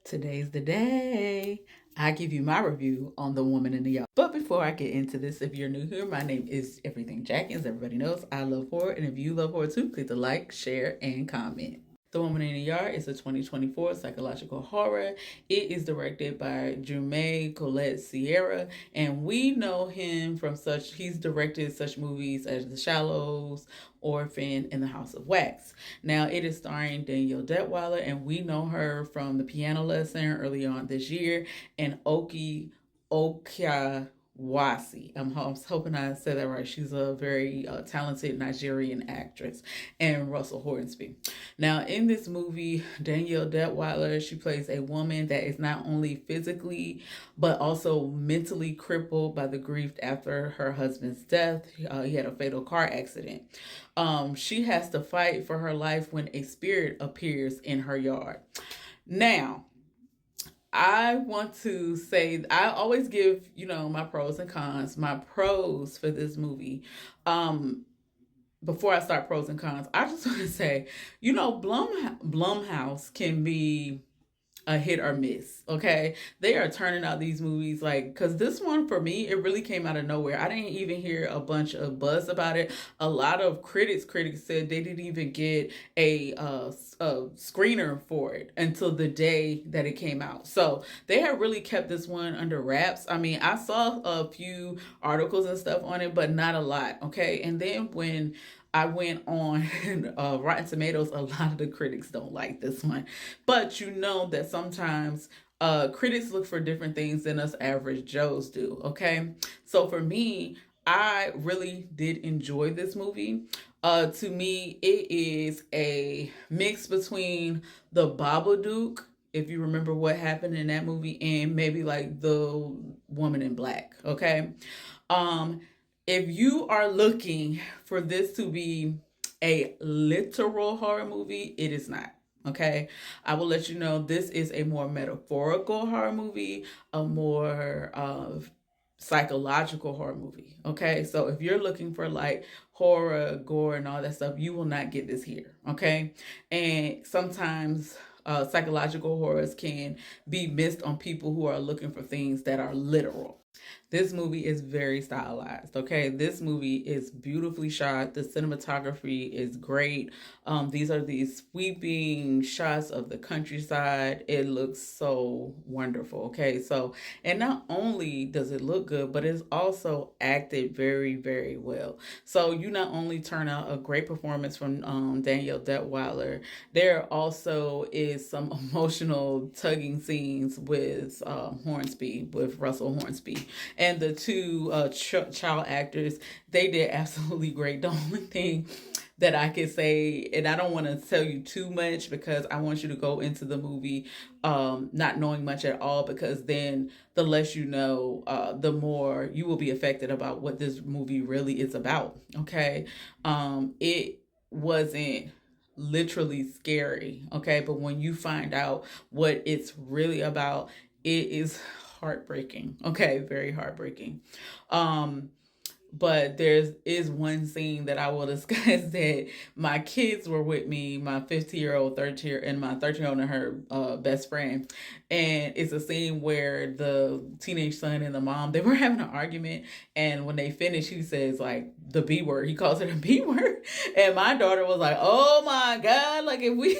Today's the day. I give you my review on The Woman in the Yard. But before I get into this, if you're new here, my name is Everything Jackie. As everybody knows, I love horror. And if you love horror too, click the like, share, and comment. The Woman in the Yard is a 2024 psychological horror. It is directed by Jermaine Colette Sierra, and we know him from he's directed such movies as The Shallows, Orphan, and The House of Wax. Now, it is starring Danielle Detweiler, and we know her from The Piano Lesson early on this year, and Oki Okia Wasi. I'm hoping I said that right. She's a very talented Nigerian actress, and Russell Hornsby. Now, in this movie, Danielle Detweiler, she plays a woman that is not only physically but also mentally crippled by the grief after her husband's death. He had a fatal car accident. She has to fight for her life when a spirit appears in her yard. Now, I want to say I always give, my pros and cons. My pros for this movie. Before I start pros and cons, I just want to say, Blumhouse can be a hit or miss. Okay, they are turning out these movies because this one for me, it really came out of nowhere. I didn't even hear a bunch of buzz about it. A lot of critics said they didn't even get a screener for it until the day that it came out. So they have really kept this one under wraps. I mean, I saw a few articles and stuff on it, but not a lot. Okay, and then when I went on Rotten Tomatoes, a lot of the critics don't like this one. But you know that sometimes critics look for different things than us average Joes do, okay? So for me, I really did enjoy this movie. To me, it is a mix between The Babadook, if you remember what happened in that movie, and maybe like The Woman in Black, okay? If you are looking for this to be a literal horror movie, it is not. Okay, I will let you know this is a more metaphorical horror movie, a more psychological horror movie. Okay, so if you're looking for like horror, gore, and all that stuff, you will not get this here. Okay, and sometimes psychological horrors can be missed on people who are looking for things that are literal. This movie is very stylized, okay? This movie is beautifully shot. The cinematography is great. These are these sweeping shots of the countryside. It looks so wonderful, okay? So, and not only does it look good, but it's also acted very, very well. So you not only turn out a great performance from Danielle Detweiler, there also is some emotional tugging scenes with Hornsby, with Russell Hornsby. And the two child actors, they did absolutely great. The only thing that I could say, and I don't want to tell you too much because I want you to go into the movie not knowing much at all, because then the less you know, the more you will be affected about what this movie really is about. Okay, it wasn't literally scary, okay, but when you find out what it's really about, it is heartbreaking. Okay, very heartbreaking. Um, but there is one scene that I will discuss that my kids were with me, my 15-year-old, 13 and my 13-year-old and her best friend. And it's a scene where the teenage son and the mom, they were having an argument. And when they finish, he says like the B word. He calls it a B word. And my daughter was like, oh my God, like if we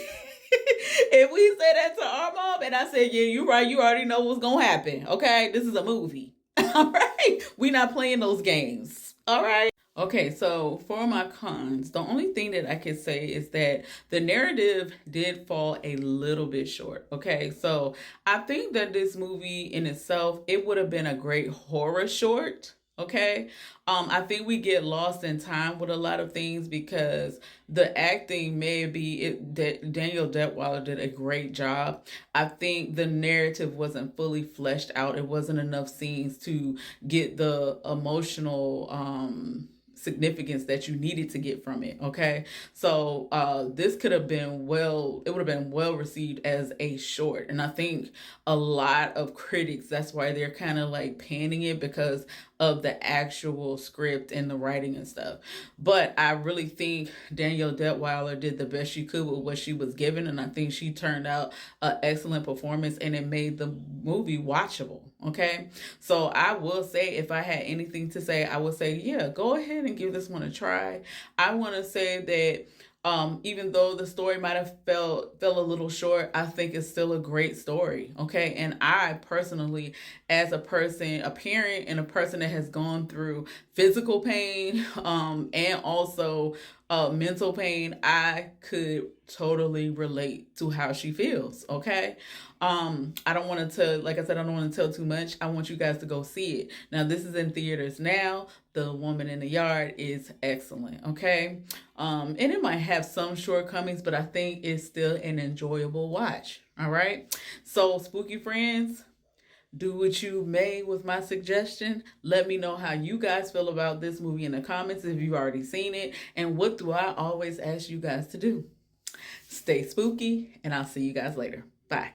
if we say that to our mom, and I said, yeah, you're right, you already know what's gonna happen. Okay, this is a movie. All right, we're not playing those games. All right. Okay, so for my cons, the only thing that I can say is that the narrative did fall a little bit short. Okay, so I think that this movie in itself, it would have been a great horror short. Okay, I think we get lost in time with a lot of things because the acting maybe that Danielle Detweiler did a great job. I think the narrative wasn't fully fleshed out. It wasn't enough scenes to get the emotional significance that you needed to get from it. Okay, so this could have been it would have been well received as a short, and I think a lot of critics, that's why they're kind of like panning it, because of the actual script and the writing and stuff. But I really think Danielle Detweiler did the best she could with what she was given, and I think she turned out an excellent performance, and it made the movie watchable. Okay, so I will say, if I had anything to say, I would say, yeah, go ahead and give this one a try. I want to say that even though the story might have fell a little short, I think it's still a great story. Okay, and I personally, as a person, a parent, and a person that has gone through physical pain, and also mental pain, I could totally relate to how she feels. Okay, I don't want to, like I said, I don't want to tell too much. I want you guys to go see it. Now, this is in theaters now. The Woman in the Yard is excellent. Okay, and it might have some shortcomings, but I think it's still an enjoyable watch. All right, so spooky friends, do what you may with my suggestion. Let me know how you guys feel about this movie in the comments if you've already seen it. And what do I always ask you guys to do? Stay spooky, and I'll see you guys later. Bye.